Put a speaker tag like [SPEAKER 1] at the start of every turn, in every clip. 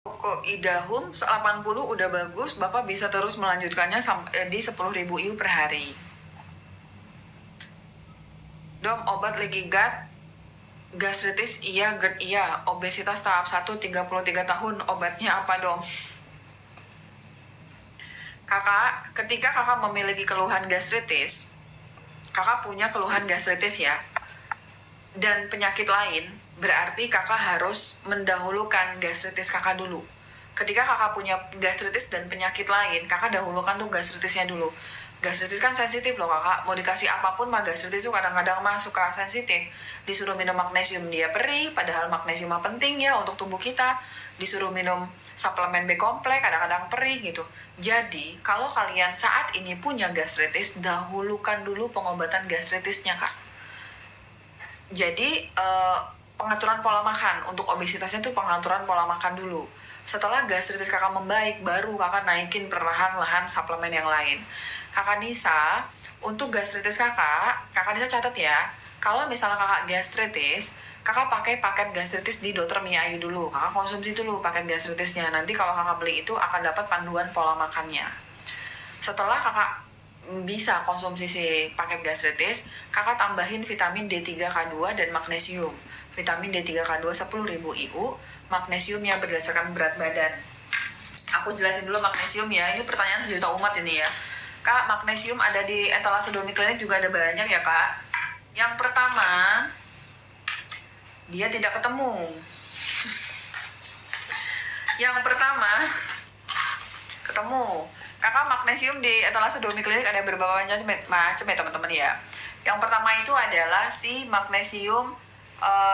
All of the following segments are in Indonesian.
[SPEAKER 1] Kok Idahum 80 udah bagus, Bapak bisa terus melanjutkannya di 10.000 IU per hari. Dom, obat leaky gut, gastritis iya, GERD iya, obesitas tahap 1 33 tahun, obatnya apa dong? Kakak, ketika kakak memiliki keluhan gastritis, kakak punya keluhan gastritis ya, dan penyakit lain, berarti kakak harus mendahulukan gastritis kakak dulu. Ketika kakak punya gastritis dan penyakit lain, kakak dahulukan tuh gastritisnya dulu. Gastritis kan sensitif loh kakak, mau dikasih apapun mah gastritis tuh kadang-kadang mah suka sensitif. Disuruh minum magnesium dia perih, padahal magnesium mah penting ya untuk tubuh kita. Disuruh minum suplemen B kompleks, kadang-kadang perih gitu. Jadi, kalau kalian saat ini punya gastritis, dahulukan dulu pengobatan gastritisnya kak. Jadi pengaturan pola makan untuk obesitasnya tuh pengaturan pola makan dulu. Setelah gastritis kakak membaik, baru kakak naikin perlahan-lahan suplemen yang lain. Kakak Nisa, untuk gastritis kakak Nisa catat ya, kalau misalnya kakak gastritis, kakak pakai paket gastritis di Dokter Mia Ayu dulu. Kakak konsumsi dulu paket gastritisnya. Nanti kalau kakak beli itu akan dapat panduan pola makannya. Setelah kakak bisa konsumsi si paket gastritis, kakak tambahin vitamin D3K2 dan magnesium. Vitamin D3K2 10.000 IU, magnesiumnya berdasarkan berat badan. Aku jelasin dulu magnesium ya, ini pertanyaan sejuta umat ini ya. Kak, magnesium ada di etalase Domi Klinik juga ada banyak ya kak. Yang pertama, dia tidak ketemu. Yang pertama, ketemu. Kakak, magnesium di etalase Domi Klinik ada beberapa macam ya teman-teman ya. Yang pertama itu adalah si magnesium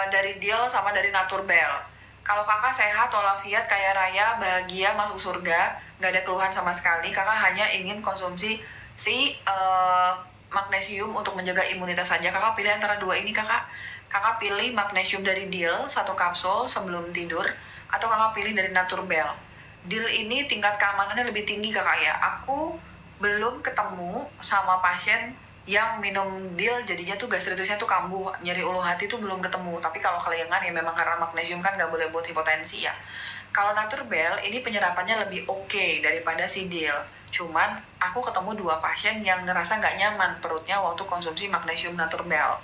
[SPEAKER 1] dari Deal sama dari Naturbell. Kalau kakak sehat, walafiat, kaya raya, bahagia, masuk surga, nggak ada keluhan sama sekali, kakak hanya ingin konsumsi si magnesium untuk menjaga imunitas saja, kakak pilih antara dua ini kakak. Kakak pilih magnesium dari Deal 1 kapsul sebelum tidur, atau kakak pilih dari Naturbell. Deal ini tingkat keamanannya lebih tinggi kakak ya. Aku belum ketemu sama pasien yang minum Deal jadinya tuh gastritisnya tuh kambuh, nyeri ulu hati tuh belum ketemu. Tapi kalau kelengan ya memang karena magnesium kan nggak boleh buat hipotensi ya. Kalau Naturbell ini penyerapannya lebih oke daripada si Deal. Cuman aku ketemu 2 pasien yang ngerasa nggak nyaman perutnya waktu konsumsi magnesium Naturbell.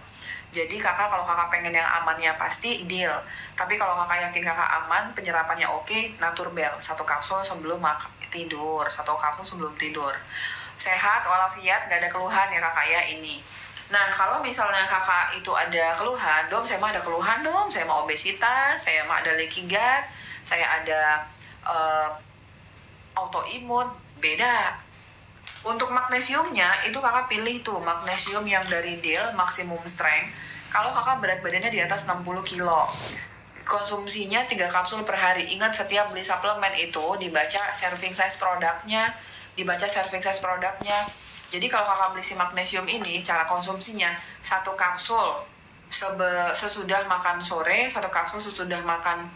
[SPEAKER 1] Jadi kakak kalau kakak pengen yang amannya pasti Deal. Tapi kalau kakak yakin kakak aman, penyerapannya oke, Naturbell 1 kapsul sebelum tidur, 1 kapsul sebelum tidur. Sehat, walafiat, gak ada keluhan ya kakak ya ini. Nah kalau misalnya kakak itu ada keluhan, dom saya mah ada keluhan dom, saya mah obesitas, saya mah ada leaky gut, saya ada autoimun, beda. Untuk magnesiumnya itu kakak pilih tuh magnesium yang dari Deal maximum strength. Kalau kakak berat badannya di atas 60 kilo, konsumsinya 3 kapsul per hari. Ingat setiap beli suplemen itu dibaca serving size produknya, Jadi kalau kakak beli si magnesium ini, cara konsumsinya 1 kapsul sesudah makan sore, 1 kapsul sesudah makan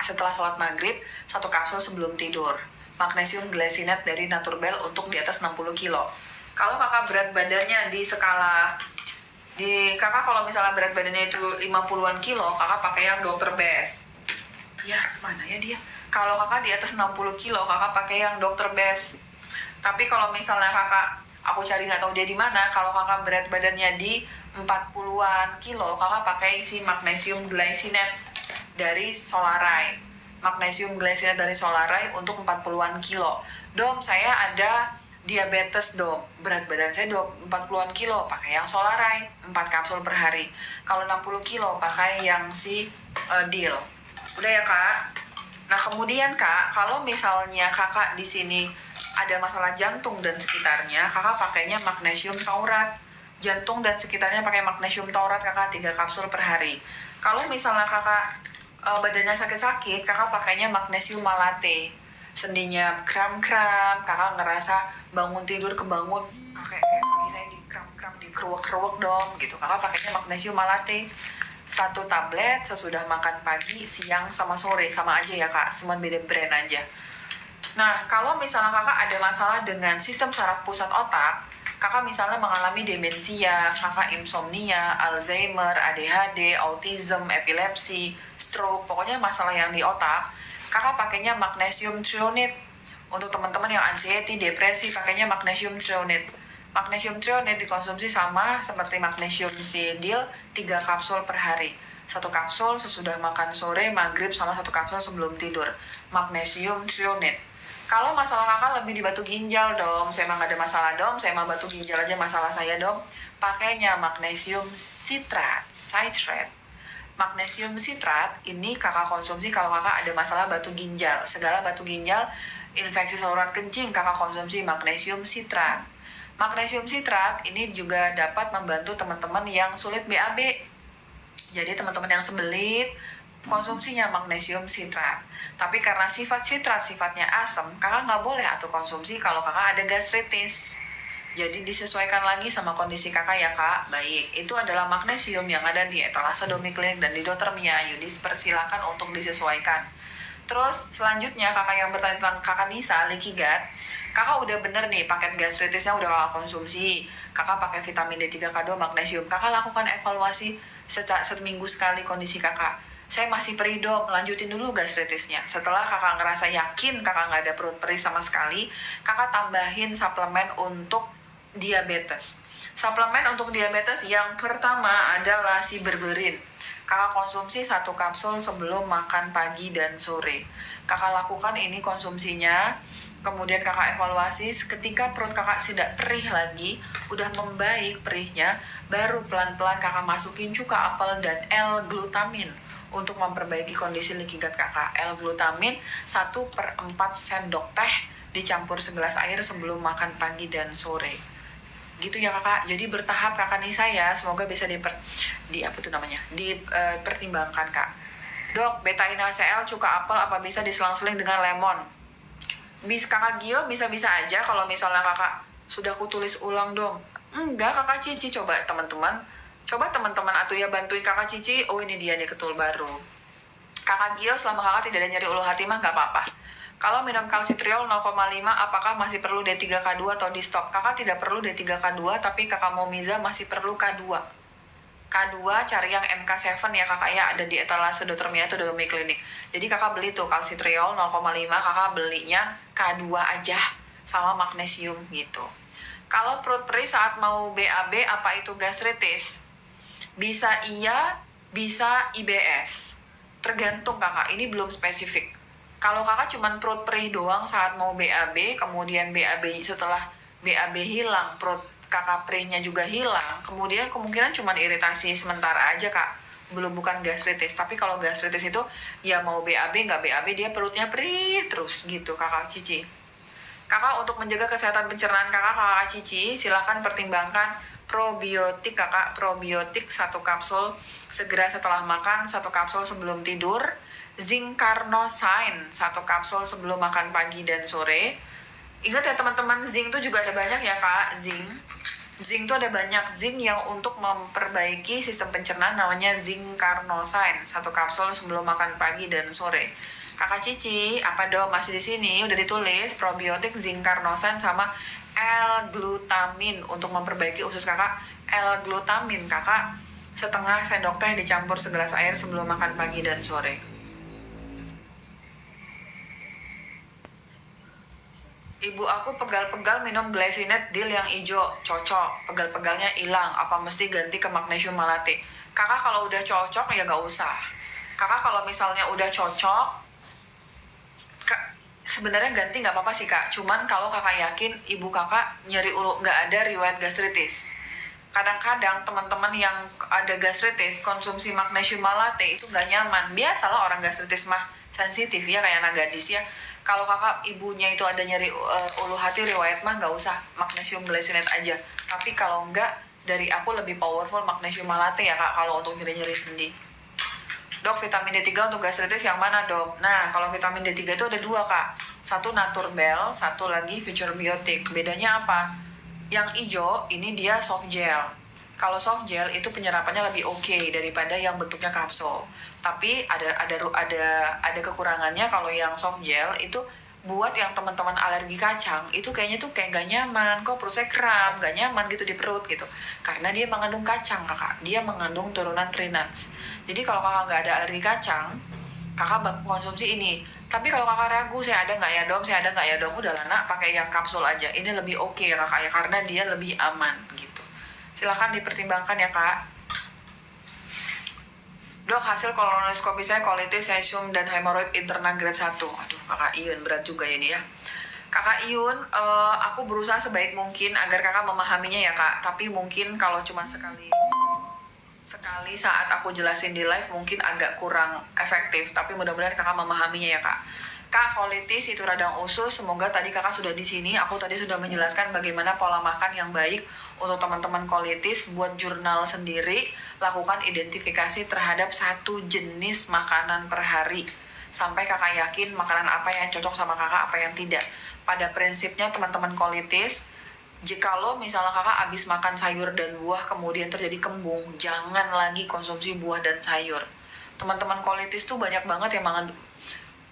[SPEAKER 1] setelah sholat maghrib, 1 kapsul sebelum tidur. Magnesium glycinate dari Naturbell untuk di atas 60 kilo. Kalau kakak berat badannya di skala kakak kalau misalnya berat badannya itu 50-an kilo, kakak pakai yang Dr. Best. Ya, mana ya dia? Kalau kakak di atas 60 kilo, kakak pakai yang Dr. Best. Tapi kalau misalnya kakak, aku cari nggak tahu dia di mana, kalau kakak berat badannya di 40-an kilo, kakak pakai si magnesium glycinate dari Solaray. Magnesium glycinate dari Solaray untuk 40-an kilo. Dom, saya ada diabetes dom, berat badan saya 40-an kilo, pakai yang Solaray 4 kapsul per hari. Kalau 60 kilo pakai yang si Deal. Udah ya kak. Nah kemudian kak, kalau misalnya kakak di sini ada masalah jantung dan sekitarnya, kakak pakainya magnesium taurat. Jantung dan sekitarnya pakai magnesium taurat kakak 3 kapsul per hari. Kalau misalnya kakak badannya sakit-sakit, kakak pakainya magnesium malate. Sendinya kram-kram, kakak ngerasa bangun tidur kebangun, kakak kaki saya di kram-kram, di keruak-keruak dong gitu, kakak pakainya magnesium malate 1 tablet sesudah makan pagi, siang, sama sore, sama aja ya kak, cuma beda brand aja. Nah kalau misalnya kakak ada masalah dengan sistem saraf pusat otak, kakak misalnya mengalami demensia, kakak insomnia, Alzheimer, ADHD, autism, epilepsi, stroke, pokoknya masalah yang di otak, kakak pakainya magnesium threonate. Untuk teman-teman yang anxiety, depresi, pakainya magnesium threonate. Magnesium threonate dikonsumsi sama seperti magnesium siedil 3 kapsul per hari. 1 kapsul sesudah makan sore, maghrib, sama 1 kapsul sebelum tidur. Magnesium threonate. Kalau masalah kakak lebih di batu ginjal dong, saya emang gak ada masalah dong, saya emang batu ginjal aja masalah saya dong, pakainya magnesium citrate. Magnesium citrat ini kakak konsumsi kalau kakak ada masalah batu ginjal, segala batu ginjal, infeksi saluran kencing, kakak konsumsi magnesium citrat. Magnesium citrat ini juga dapat membantu teman-teman yang sulit BAB. Jadi teman-teman yang sembelit, konsumsinya magnesium citrat. Tapi karena sifat citrat sifatnya asam, kakak nggak boleh atau konsumsi kalau kakak ada gastritis. Jadi disesuaikan lagi sama kondisi kakak ya kak. Baik, itu adalah magnesium yang ada di etalase Domiklinik dan di Dokter Mia Ayu. Dipersilakan untuk disesuaikan. Terus selanjutnya kakak yang bertanya tentang kakak Nisa, leaky gut. Kakak udah bener nih, paket gastritisnya udah kakak konsumsi. Kakak pakai vitamin D3, K2, magnesium. Kakak lakukan evaluasi seminggu sekali kondisi kakak. Saya masih perih dok, lanjutin dulu gastritisnya. Setelah kakak ngerasa yakin kakak nggak ada perut perih sama sekali, kakak tambahin suplemen untuk diabetes. Suplemen untuk diabetes yang pertama adalah si berberin. Kakak konsumsi 1 kapsul sebelum makan pagi dan sore. Kakak lakukan ini konsumsinya, kemudian kakak evaluasi ketika perut kakak tidak perih lagi, udah membaik perihnya, baru pelan-pelan kakak masukin cuka apel dan L-glutamin untuk memperbaiki kondisi leaky gut kakak. L-glutamin 1/4 sendok teh dicampur segelas air sebelum makan pagi dan sore. Gitu ya kakak. Jadi bertahap kakak Nisa ya, semoga bisa dipertimbangkan kak. Dok, beta-in HCl cuka apel apa bisa diselang-seling dengan lemon? Kakak Gio bisa-bisa aja kalau misalnya kakak sudah kutulis ulang dong. Enggak, kakak Cici coba teman-teman atau ya bantuin kakak Cici. Oh ini dia nih ketul baru. Kakak Gio, selama kakak tidak ada nyeri ulu hati mah nggak apa-apa. Kalau minum kalsitriol 0,5 apakah masih perlu D3K2 atau di stop? Kakak tidak perlu D3K2 tapi kakak Momiza masih perlu K2. K2 cari yang MK7 ya kakak ya, ada di etalase Dokter Mia atau Domiklinik. Jadi kakak beli tuh kalsitriol 0,5, kakak belinya K2 aja sama magnesium gitu. Kalau perut perih saat mau BAB apa itu gastritis? Bisa iya, bisa IBS. Tergantung kakak, ini belum spesifik. Kalau kakak cuman perut perih doang saat mau BAB, kemudian setelah BAB hilang, perut kakak perihnya juga hilang, kemudian kemungkinan cuman iritasi sementara aja kak, bukan gastritis. Tapi kalau gastritis itu ya mau BAB nggak BAB dia perutnya perih terus gitu kakak Cici. Kakak untuk menjaga kesehatan pencernaan kakak Cici, silakan pertimbangkan probiotik kakak. Probiotik 1 kapsul segera setelah makan, 1 kapsul sebelum tidur. Zinc carnosine 1 kapsul sebelum makan pagi dan sore. Ingat ya teman-teman, zinc itu juga ada banyak ya kak. Zinc itu ada banyak. Zinc yang untuk memperbaiki sistem pencernaan namanya zinc carnosine 1 kapsul sebelum makan pagi dan sore. Kakak Cici, apa dong masih di sini? Udah ditulis probiotik zinc carnosine sama L-glutamin untuk memperbaiki usus kakak. L-glutamin kakak setengah sendok teh dicampur segelas air sebelum makan pagi dan sore. Ibu aku pegal-pegal minum glycinate deal yang hijau, cocok. Pegal-pegalnya hilang, apa mesti ganti ke magnesium malate? Kakak kalau udah cocok ya nggak usah. Kakak kalau misalnya udah cocok, sebenarnya ganti nggak apa-apa sih kak. Cuman kalau kakak yakin ibu kakak nyeri ulu, nggak ada riwayat gastritis. Kadang-kadang teman-teman yang ada gastritis konsumsi magnesium malate itu nggak nyaman. Biasalah orang gastritis mah sensitif ya kayak anak gadis ya. Kalau kakak ibunya itu ada nyeri ulu hati riwayat mah nggak usah magnesium glycinate aja. Tapi kalau enggak, dari aku lebih powerful magnesium malate ya kak kalau untuk nyeri-nyeri sendi. Dok, vitamin D3 untuk gastritis yang mana dok? Nah, kalau vitamin D3 itu ada 2 kak. 1 Naturbell, 1 lagi Future Biotic. Bedanya apa? Yang hijau ini dia soft gel. Kalau soft gel itu penyerapannya lebih oke daripada yang bentuknya kapsul. Tapi ada kekurangannya. Kalau yang soft gel itu buat yang teman-teman alergi kacang itu kayaknya tuh kayak gak nyaman, kok perut saya kram, gak nyaman gitu di perut gitu, karena dia mengandung kacang kakak, dia mengandung turunan trinans. Jadi kalau kakak gak ada alergi kacang, kakak konsumsi ini Tapi kalau kakak ragu, saya ada nggak ya dom, udahlah nak, pakai yang kapsul aja. Ini lebih oke ya kakak ya, karena dia lebih aman gitu. Silahkan dipertimbangkan ya kak. Dok, hasil kolonoskopi saya colitis, cesium, dan hemoroid internal grade 1. Aduh, kakak Iyun, berat juga ini ya. Kakak Iyun, aku berusaha sebaik mungkin agar kakak memahaminya ya kak. Tapi mungkin kalau cuma sekali saat aku jelasin di live mungkin agak kurang efektif. Tapi mudah-mudahan kakak memahaminya ya kak. Kak, colitis itu radang usus. Semoga tadi kakak sudah di sini. Aku tadi sudah menjelaskan bagaimana pola makan yang baik untuk teman-teman colitis. Buat jurnal sendiri, lakukan identifikasi terhadap satu jenis makanan per hari. Sampai kakak yakin makanan apa yang cocok sama kakak, apa yang tidak. Pada prinsipnya teman-teman colitis, jikalau misalnya kakak habis makan sayur dan buah kemudian terjadi kembung, jangan lagi konsumsi buah dan sayur. Teman-teman colitis tuh banyak banget yang makan.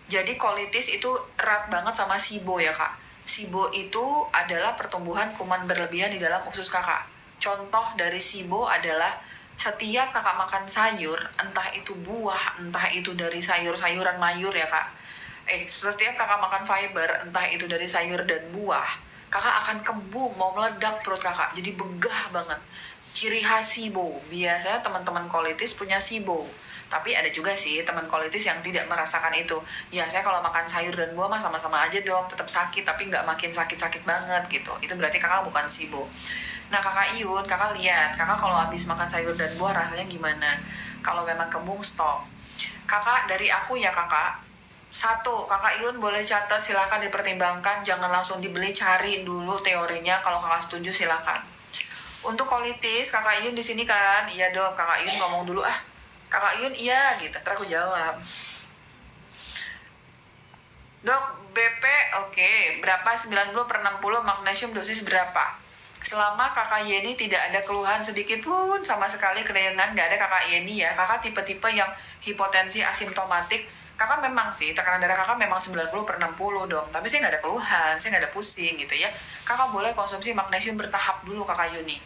[SPEAKER 1] Jadi colitis itu erat banget sama SIBO ya kak. SIBO itu adalah pertumbuhan kuman berlebihan di dalam usus kakak. Contoh dari SIBO adalah setiap kakak makan sayur, entah itu buah, entah itu dari sayur-sayuran mayur ya kak. Setiap kakak makan fiber, entah itu dari sayur dan buah, kakak akan kembung, mau meledak perut kakak. Jadi begah banget. Ciri khas SIBO. Biasanya teman-teman colitis punya SIBO. Tapi ada juga sih teman colitis yang tidak merasakan itu. Ya, saya kalau makan sayur dan buah mah sama-sama aja dong, tetap sakit, tapi nggak makin sakit-sakit banget gitu. Itu berarti kakak bukan SIBO. Nah, kakak Iyun, kakak lihat, kakak kalau habis makan sayur dan buah rasanya gimana? Kalau memang kembung, stop. Kakak, dari aku ya kakak, satu, kakak Iyun boleh catat, silakan dipertimbangkan, jangan langsung dibeli, cari dulu teorinya, kalau kakak setuju silakan. Untuk colitis, kakak Iyun di sini kan? Iya dong, kakak Iyun ngomong dulu ah. Kakak Yun iya gitu, terus aku jawab. Dok, BP oke, berapa 90/60 magnesium dosis berapa? Selama kakak Yeni tidak ada keluhan sedikit pun sama sekali, keringan nggak ada kakak Yeni ya. Kakak tipe-tipe yang hipotensi asimptomatik. Kakak memang sih, tekanan darah kakak memang 90/60 dong. Tapi saya nggak ada keluhan, saya nggak ada pusing gitu ya. Kakak boleh konsumsi magnesium bertahap dulu kakak Yuni.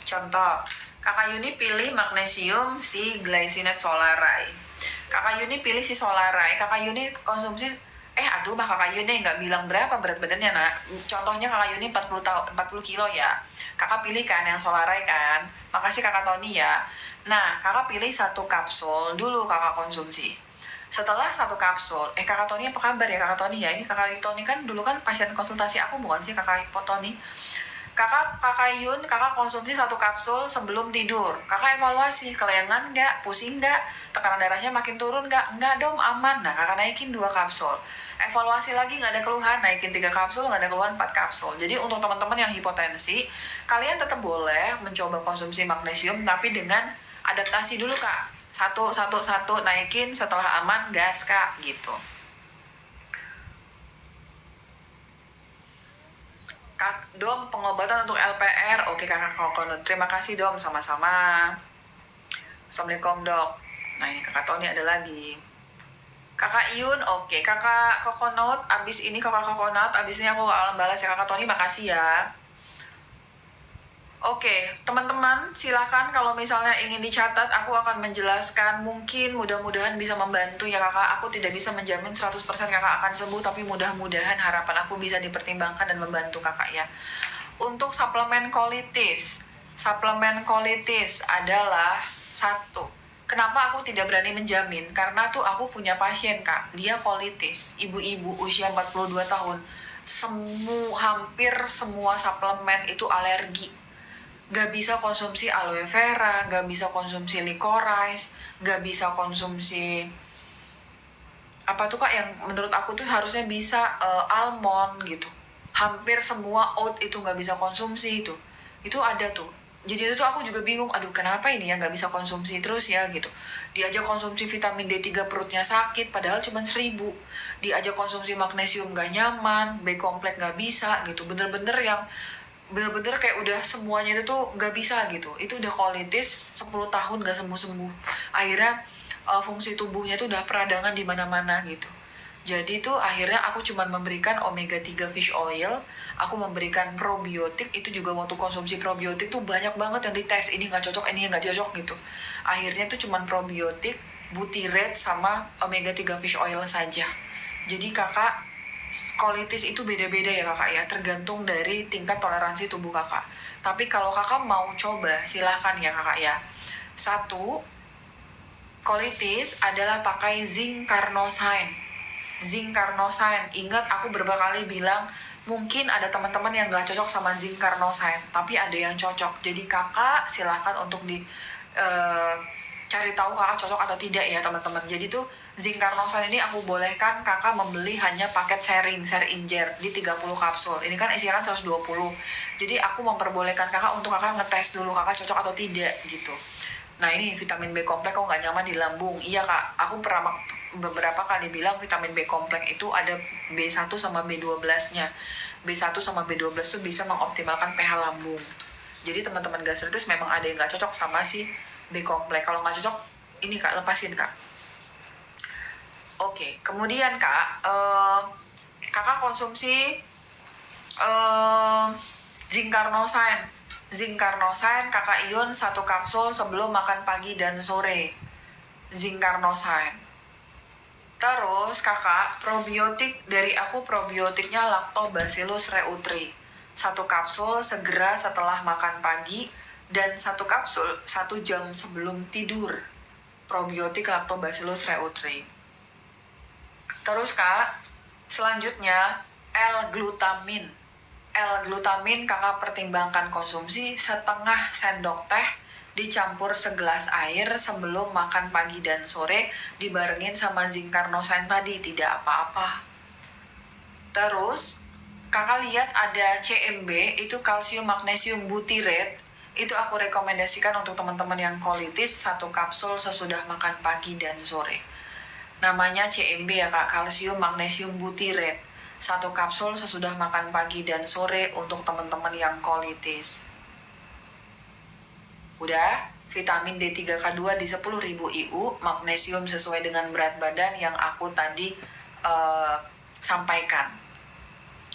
[SPEAKER 1] Contoh, kakak Yuni pilih magnesium si glycinate solarai. Kakak Yuni pilih si solarai. Kakak Yuni konsumsi, kakak Yuni nggak bilang berapa berat badannya nak. Contohnya kakak Yuni 40 kilo ya. Kakak pilih kan yang solarai kan. Makasih kakak Tony ya. Nah, kakak pilih satu kapsul dulu kakak konsumsi. Setelah satu kapsul, kakak Tony apa kabar ya kakak Tony ya? Ini kakak Tony kan dulu kan pasien konsultasi aku, bukan sih kakak Tony. Kakak Yun, kakak konsumsi satu kapsul sebelum tidur. Kakak evaluasi, kelayangan nggak, pusing nggak, tekanan darahnya makin turun nggak? Nggak dong, aman. Nah, kakak naikin 2 kapsul. Evaluasi lagi nggak ada keluhan, naikin 3 kapsul, nggak ada keluhan 4 kapsul. Jadi untuk teman-teman yang hipotensi, kalian tetap boleh mencoba konsumsi magnesium, tapi dengan adaptasi dulu kak. Satu, naikin, setelah aman, gas kak, gitu. Dom, pengobatan untuk LPR. Oke kakak Kokonut, terima kasih Dom, sama-sama. Assalamualaikum dok. Nah ini kakak Tony ada lagi. Kakak Iyun, oke. Kakak Kokonut, abis ini aku akan balas ya kakak Tony, makasih ya. Oke, teman-teman silahkan kalau misalnya ingin dicatat, aku akan menjelaskan, mungkin mudah-mudahan bisa membantu ya kakak. Aku tidak bisa menjamin 100% kakak akan sembuh, tapi mudah-mudahan harapan aku bisa dipertimbangkan dan membantu kakak ya. Untuk suplemen colitis adalah satu. Kenapa aku tidak berani menjamin? Karena tuh aku punya pasien kak, dia colitis, ibu-ibu usia 42 tahun. Hampir semua suplemen itu alergi. Gak bisa konsumsi aloe vera, gak bisa konsumsi licorice, gak bisa konsumsi apa tuh kak yang menurut aku tuh harusnya bisa almond gitu. Hampir semua oat itu gak bisa konsumsi itu ada tuh. Jadi itu tuh aku juga bingung, aduh kenapa ini ya gak bisa konsumsi terus ya gitu. Diajak konsumsi vitamin D3 perutnya sakit, padahal cuma 1000. Diajak konsumsi magnesium gak nyaman, B kompleks gak bisa gitu. Bener-bener kayak udah semuanya itu tuh gak bisa gitu. Itu udah colitis 10 tahun gak sembuh-sembuh. Akhirnya fungsi tubuhnya tuh udah peradangan di mana-mana gitu. Jadi tuh akhirnya aku cuma memberikan omega 3 fish oil, aku memberikan probiotik. Itu juga waktu konsumsi probiotik tuh banyak banget yang dites, ini gak cocok, ini gak cocok gitu. Akhirnya tuh cuma probiotik, butyrate sama omega 3 fish oil saja. Jadi kakak, colitis itu beda-beda ya kakak ya, tergantung dari tingkat toleransi tubuh kakak. Tapi kalau kakak mau coba, silahkan ya kakak ya. Satu, colitis adalah pakai zinc carnosine. Zinc carnosine, ingat aku beberapa kali bilang, mungkin ada teman-teman yang gak cocok sama zinc carnosine, tapi ada yang cocok. Jadi kakak silahkan untuk cari tahu kakak cocok atau tidak ya teman-teman. Jadi tuh zinc carnosine ini aku bolehkan kakak membeli hanya paket Serinjer di 30 kapsul. Ini kan isinya kan 120. Jadi aku memperbolehkan kakak untuk kakak ngetes dulu kakak cocok atau tidak gitu. Nah ini vitamin B kompleks kok nggak nyaman di lambung. Iya kak, aku pernah beberapa kali bilang vitamin B kompleks itu ada B1 sama B12-nya. B1 sama B12 itu bisa mengoptimalkan pH lambung. Jadi teman-teman gastritis memang ada yang nggak cocok sama si B kompleks. Kalau nggak cocok, ini kak lepasin kak. Oke, kemudian kak, kakak konsumsi zinc carnosine. Zinc carnosine kakak ion 1 kapsul sebelum makan pagi dan sore. Zinc carnosine. Terus kakak, probiotik dari aku, probiotiknya Lactobacillus reuteri. 1 kapsul segera setelah makan pagi dan 1 kapsul 1 jam sebelum tidur. Probiotik Lactobacillus reuteri. Terus kak, selanjutnya L-glutamin. L-glutamin kakak pertimbangkan konsumsi setengah sendok teh dicampur segelas air sebelum makan pagi dan sore, dibarengin sama zinc carnosine tadi, tidak apa-apa. Terus kakak lihat ada CMB, itu kalsium magnesium butyrate. Itu aku rekomendasikan untuk teman-teman yang colitis 1 kapsul sesudah makan pagi dan sore. Namanya CMB ya kak, kalsium magnesium butyrate. 1 kapsul sesudah makan pagi dan sore untuk teman-teman yang colitis. Udah, vitamin D3K2 di 10.000 IU, magnesium sesuai dengan berat badan yang aku tadi sampaikan.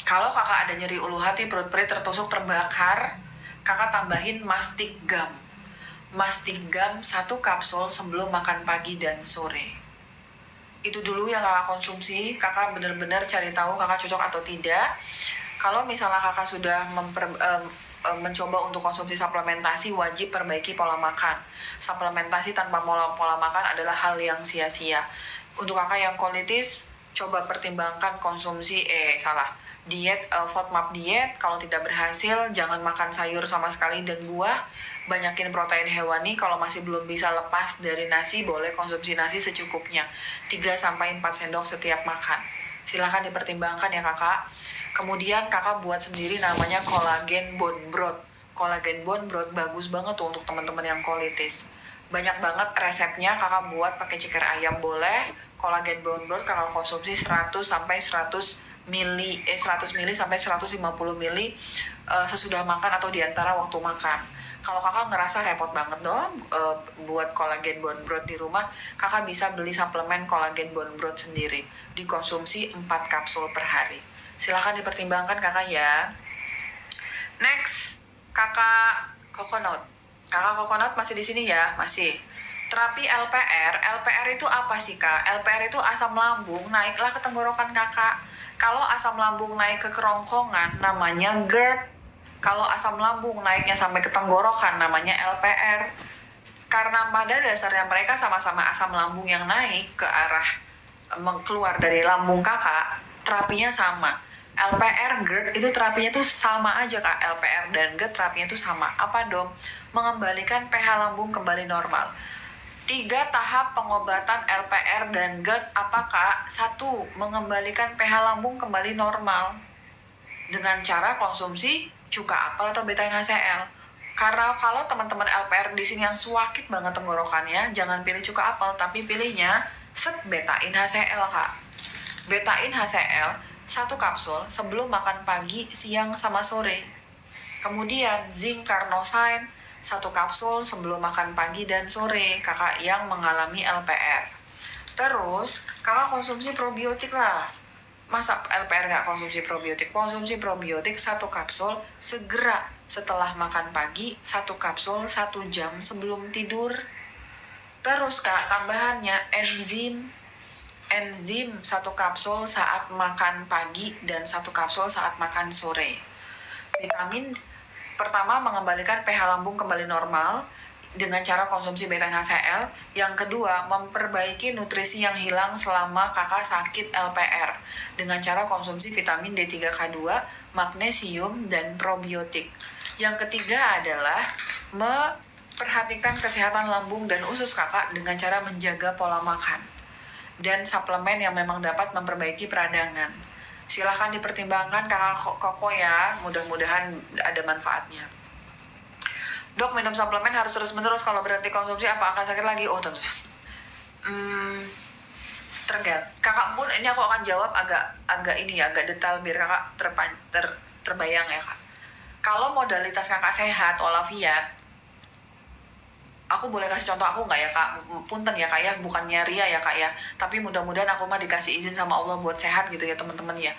[SPEAKER 1] Kalau kakak ada nyeri ulu hati, perut perih, tertusuk, terbakar, kakak tambahin mastic gum. Mastic gum 1 kapsul sebelum makan pagi dan sore. Itu dulu yang kakak konsumsi. Kakak benar-benar cari tahu kakak cocok atau tidak. Kalau misalnya kakak sudah mencoba untuk konsumsi suplementasi, wajib perbaiki pola makan. Suplementasi tanpa pola makan adalah hal yang sia-sia. Untuk kakak yang colitis, coba pertimbangkan konsumsi diet, FODMAP diet. Kalau tidak berhasil, jangan makan sayur sama sekali dan buah. Banyakin protein hewani. Kalau masih belum bisa lepas dari nasi, boleh konsumsi nasi secukupnya, 3-4 sendok setiap makan. Silahkan dipertimbangkan ya kakak. Kemudian kakak buat sendiri namanya collagen bone broth. Collagen bone broth bagus banget tuh untuk teman-teman yang colitis. Banyak banget resepnya, kakak buat pakai ceker ayam boleh. Collagen bone broth kakak konsumsi 100 mili sampai 150 mili sesudah makan atau diantara waktu makan. Kalau kakak ngerasa repot banget dong buat collagen bone broth di rumah, kakak bisa beli suplemen collagen bone broth sendiri, dikonsumsi 4 kapsul per hari. Silakan dipertimbangkan kakak ya. Next, kakak coconut. Kakak coconut masih di sini ya? Masih. Terapi LPR. LPR itu apa sih kak? LPR itu asam lambung naiklah ke tenggorokan kakak. Kalau asam lambung naik ke kerongkongan namanya GERD. Kalau asam lambung naiknya sampai ke tenggorokan namanya LPR. Karena pada dasarnya mereka sama-sama asam lambung yang naik ke arah keluar dari lambung kakak, terapinya sama. LPR, GERD itu terapinya tuh sama aja kak. LPR dan GERD terapinya tuh sama. Apa dong? Mengembalikan pH lambung kembali normal. 3 tahap pengobatan LPR dan GERD apa kak? 1. Mengembalikan pH lambung kembali normal dengan cara konsumsi cuka apel atau beta NaCl. Karena kalau teman-teman LPR di sini yang sakit banget tenggorokannya, jangan pilih cuka apel, tapi pilihnya betain HCl kak. Betain HCl 1 kapsul sebelum makan pagi, siang, sama sore. Kemudian zinc carnosine 1 kapsul sebelum makan pagi dan sore, kakak yang mengalami LPR. Terus kakak konsumsi probiotik lah. Masa LPR nggak konsumsi probiotik? Konsumsi probiotik 1 kapsul segera setelah makan pagi, 1 kapsul 1 jam sebelum tidur. Terus kak, tambahannya enzim enzim 1 kapsul saat makan pagi dan 1 kapsul saat makan sore. Vitamin pertama mengembalikan pH lambung kembali normal dengan cara konsumsi beta-NaCl. Yang kedua, memperbaiki nutrisi yang hilang selama kakak sakit LPR dengan cara konsumsi vitamin D3K2, magnesium, dan probiotik. Yang ketiga adalah memperhatikan kesehatan lambung dan usus kakak dengan cara menjaga pola makan dan suplemen yang memang dapat memperbaiki peradangan. Silahkan dipertimbangkan kakak Koko ya, mudah-mudahan ada manfaatnya. Dok, minum suplemen harus terus-menerus, kalau berhenti konsumsi apa akan sakit lagi? Oh tentu. Kakak pun ini aku akan jawab agak detail biar kakak terbayang ya kak. Kalau modalitas kakak sehat walafiat, aku boleh kasih contoh aku nggak ya kak? Punten ya kak ya, bukannya ria ya kak ya. Tapi mudah-mudahan aku mah dikasih izin sama Allah buat sehat gitu ya teman-teman ya.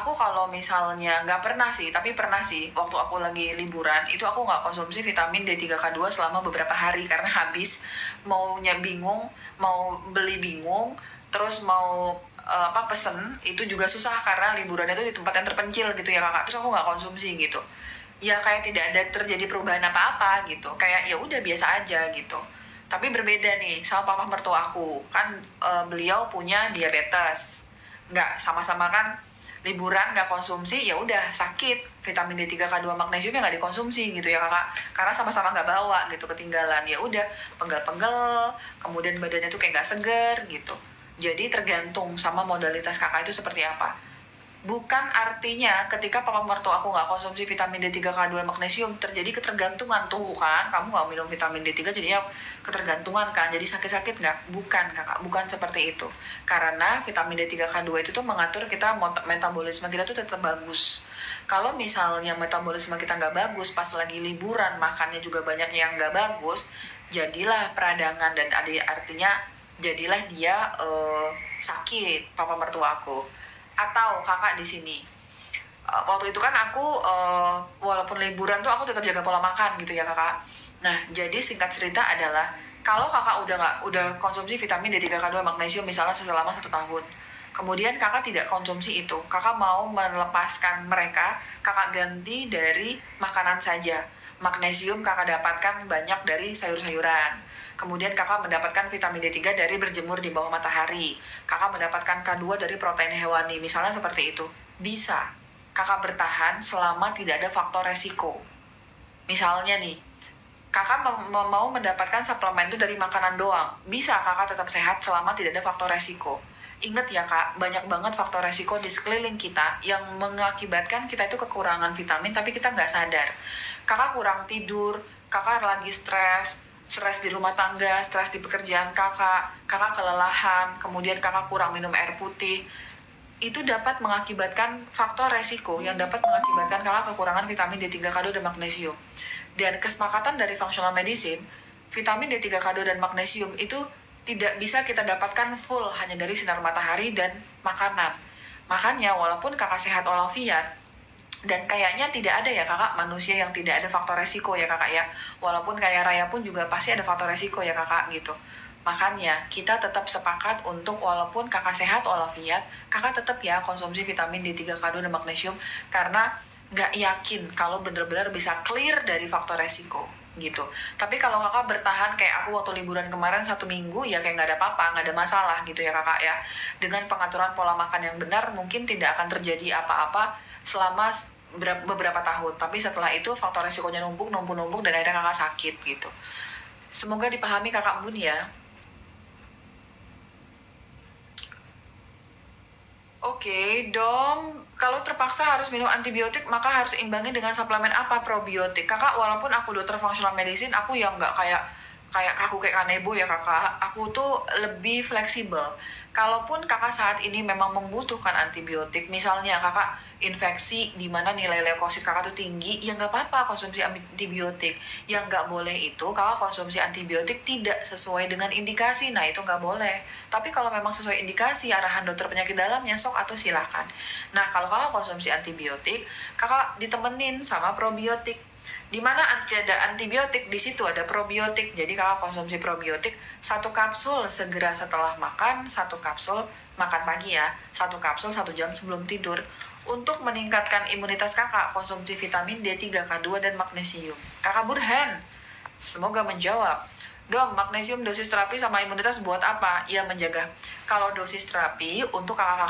[SPEAKER 1] Aku kalau misalnya nggak pernah sih, tapi pernah sih waktu aku lagi liburan itu aku nggak konsumsi vitamin D3K2 selama beberapa hari karena habis, maunya bingung, mau beli bingung, terus mau pesen itu juga susah karena liburannya itu di tempat yang terpencil gitu ya kakak. Terus aku nggak konsumsi gitu. Ya kayak tidak ada terjadi perubahan apa-apa gitu, kayak ya udah biasa aja gitu. Tapi berbeda nih sama papa mertua aku kan, beliau punya diabetes, nggak sama-sama kan liburan nggak konsumsi, ya udah sakit, vitamin D3K2 magnesiumnya nggak dikonsumsi gitu ya kakak, karena sama-sama nggak bawa gitu, ketinggalan, ya udah pegel-pegel, kemudian badannya tuh kayak nggak seger gitu. Jadi tergantung sama modalitas kakak itu seperti apa. Bukan artinya ketika papa mertua aku nggak konsumsi vitamin D3K2 magnesium terjadi ketergantungan tuh kan, kamu nggak minum vitamin D3 jadinya ketergantungan kan, jadi sakit-sakit nggak? Bukan kakak, bukan seperti itu. Karena vitamin D3K2 itu tuh mengatur kita metabolisme kita tuh tetap bagus. Kalau misalnya metabolisme kita nggak bagus, pas lagi liburan makannya juga banyak yang nggak bagus, jadilah peradangan dan artinya jadilah dia sakit papa mertua aku. Atau kakak di sini, waktu itu kan aku walaupun liburan tuh aku tetap jaga pola makan gitu ya kakak. Nah jadi singkat cerita adalah kalau kakak udah konsumsi vitamin D3K2 magnesium misalnya selama 1 tahun, kemudian kakak tidak konsumsi itu, kakak mau melepaskan mereka, kakak ganti dari makanan saja. Magnesium kakak dapatkan banyak dari sayur-sayuran. Kemudian kakak mendapatkan vitamin D3 dari berjemur di bawah matahari. Kakak mendapatkan K2 dari protein hewani, misalnya seperti itu. Bisa kakak bertahan selama tidak ada faktor resiko. Misalnya nih, kakak mau mendapatkan suplemen itu dari makanan doang. Bisa kakak tetap sehat selama tidak ada faktor resiko. Ingat ya kak, banyak banget faktor resiko di sekeliling kita yang mengakibatkan kita itu kekurangan vitamin tapi kita nggak sadar. Kakak kurang tidur, kakak lagi stres di rumah tangga, stres di pekerjaan kakak kelelahan, kemudian kakak kurang minum air putih, itu dapat mengakibatkan faktor resiko yang dapat mengakibatkan kakak kekurangan vitamin D3K2 dan magnesium. Dan kesepakatan dari functional medicine, vitamin D3K2 dan magnesium itu tidak bisa kita dapatkan full hanya dari sinar matahari dan makanan. Makanya walaupun kakak sehat walafiat, dan kayaknya tidak ada ya kakak manusia yang tidak ada faktor resiko ya kakak ya, walaupun kaya raya pun juga pasti ada faktor resiko ya kakak gitu. Makanya kita tetap sepakat untuk walaupun kakak sehat walafiat, kakak tetap ya konsumsi vitamin D3K2 dan magnesium, karena nggak yakin kalau benar-benar bisa clear dari faktor resiko gitu. Tapi kalau kakak bertahan kayak aku waktu liburan kemarin 1 minggu, ya kayak nggak ada apa-apa, nggak ada masalah gitu ya kakak ya. Dengan pengaturan pola makan yang benar mungkin tidak akan terjadi apa-apa selama beberapa tahun, tapi setelah itu faktor resikonya numpuk dan akhirnya kakak sakit gitu. Semoga dipahami kakak Bun ya. Oke, dong. Kalau terpaksa harus minum antibiotik, maka harus imbangi dengan suplemen apa? Probiotik. Kakak, walaupun aku dokter functional medicine, aku yang nggak kayak kaku kayak Kanebo ya kakak. Aku tuh lebih fleksibel. Kalaupun kakak saat ini memang membutuhkan antibiotik, misalnya kakak infeksi di mana nilai leukosit kakak tuh tinggi, ya nggak apa-apa konsumsi antibiotik. Yang nggak boleh itu kakak konsumsi antibiotik tidak sesuai dengan indikasi, nah itu nggak boleh. Tapi kalau memang sesuai indikasi arahan dokter penyakit dalamnya, sok atau silakan. Nah kalau kakak konsumsi antibiotik, kakak ditemenin sama probiotik. Di mana ada antibiotik, di situ ada probiotik. Jadi kalau konsumsi probiotik, 1 kapsul segera setelah makan, 1 kapsul makan pagi ya, 1 kapsul 1 jam sebelum tidur. Untuk meningkatkan imunitas kakak, konsumsi vitamin D3, K2, dan magnesium. Kakak Burhan, semoga menjawab. Dong, magnesium dosis terapi sama imunitas buat apa? Ya menjaga. Kalau dosis terapi untuk kakak